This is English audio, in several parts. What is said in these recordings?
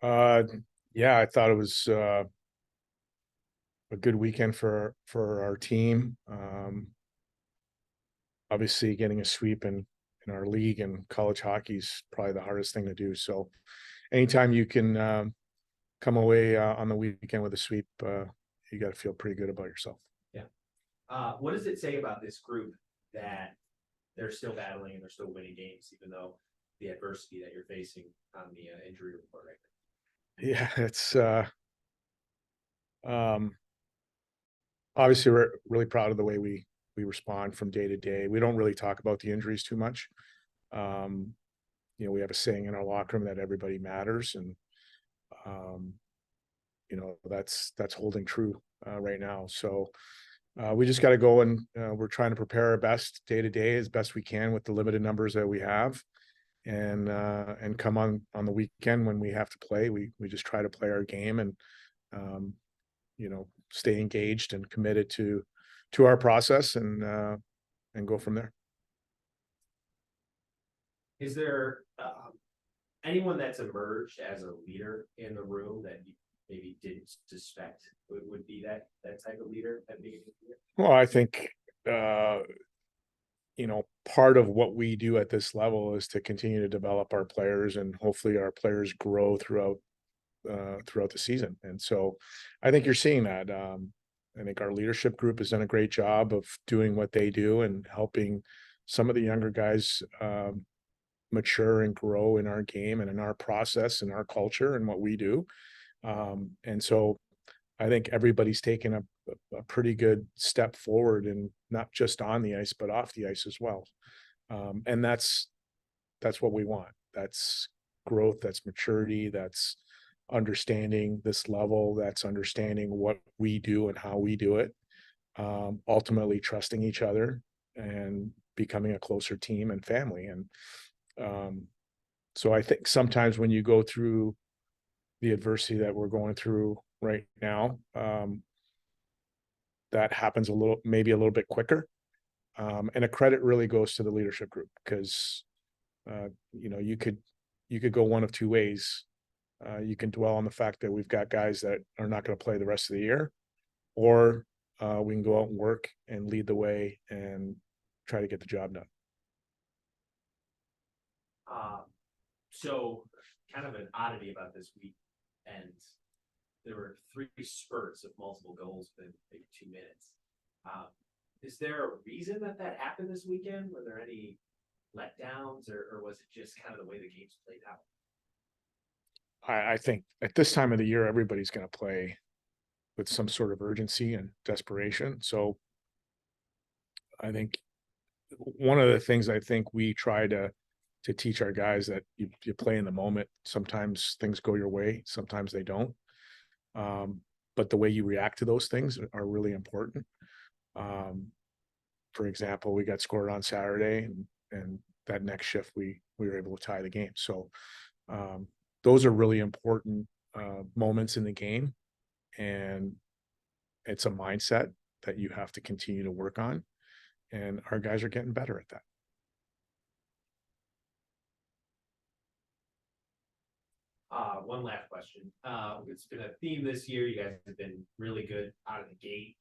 Uh, yeah, I thought it was a good weekend for our team. Obviously, getting a sweep in our league and college hockey is probably the hardest thing to do. So, anytime you can come away on the weekend with a sweep, you got to feel pretty good about yourself. Yeah. What does it say about this group that they're still battling and they're still winning games, even though the adversity that you're facing on the injury report right Yeah, it's um, obviously we're really proud of the way we respond from day to day. We don't really talk about the injuries too much. Um, we have a saying in our locker room that everybody matters, and um, that's holding true right now. So we just got to go and we're trying to prepare our best day to day as best we can with the limited numbers that we have, and come on the weekend when we have to play. We just try to play our game and um, stay engaged and committed to our process and go from there. now? Is there anyone that's emerged as a leader in the room that you maybe didn't suspect would be that type of leader at the beginning of the year? Well, I think part of what we do at this level is to continue to develop our players, and hopefully our players grow throughout the season. And so I think you're seeing that. I think our leadership group has done a great job of doing what they do and helping some of the younger guys mature and grow in our game and in our process and our culture and what we do. And so I think everybody's taken a pretty good step forward, and not just on the ice, but off the ice as well. And that's what we want. That's growth, that's maturity, that's understanding this level, that's understanding what we do and how we do it. Ultimately trusting each other and becoming a closer team and family. And um, so I think sometimes when you go through the adversity that we're going through right now, that happens maybe a little bit quicker. And a credit really goes to the leadership group, because you could go one of two ways. You can dwell on the fact that we've got guys that are not going to play the rest of the year, or we can go out and work and lead the way and try to get the job done. Um, so kind of an oddity about this week, and there were three spurts of multiple goals within maybe 2 minutes. Um, is there a reason that happened this weekend? Were there any letdowns, or was it just kind of the way the games played out? I think at this time of the year, everybody's going to play with some sort of urgency and desperation. So I think one of the things I think we try to teach our guys, that you play in the moment. Sometimes things go your way, sometimes they don't. Um, but the way you react to those things are really important. Um, for example, we got scored on Saturday, and that next shift we were able to tie the game. So um, those are really important moments in the game, and it's a mindset that you have to continue to work on. And our guys are getting better at that. One last question. It's been a theme this year. You guys have been really good out of the gate.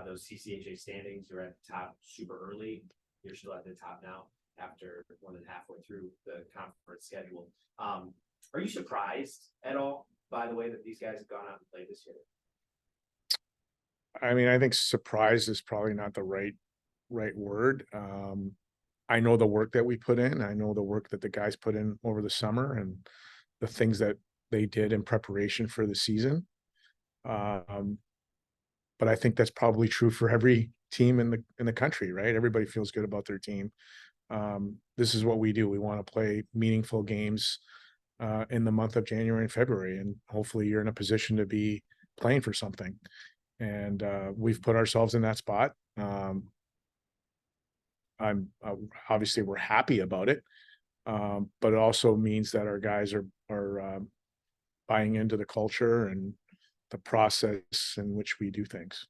Those CCHA standings, you're at the top super early. You're still at the top now after more than halfway through the conference schedule. Are you surprised at all by the way that these guys have gone out and played this year? I mean, I think surprise is probably not the right word. I know the work that we put in. I know the work that the guys put in over the summer, and the things that they did in preparation for the season. Um, but I think that's probably true for every team in the country, right? Everybody feels good about their team. This is what we do. We want to play meaningful games in the month of January and February, and hopefully you're in a position to be playing for something. And we've put ourselves in that spot. I'm obviously we're happy about it, but it also means that our guys are buying into the culture and the process in which we do things.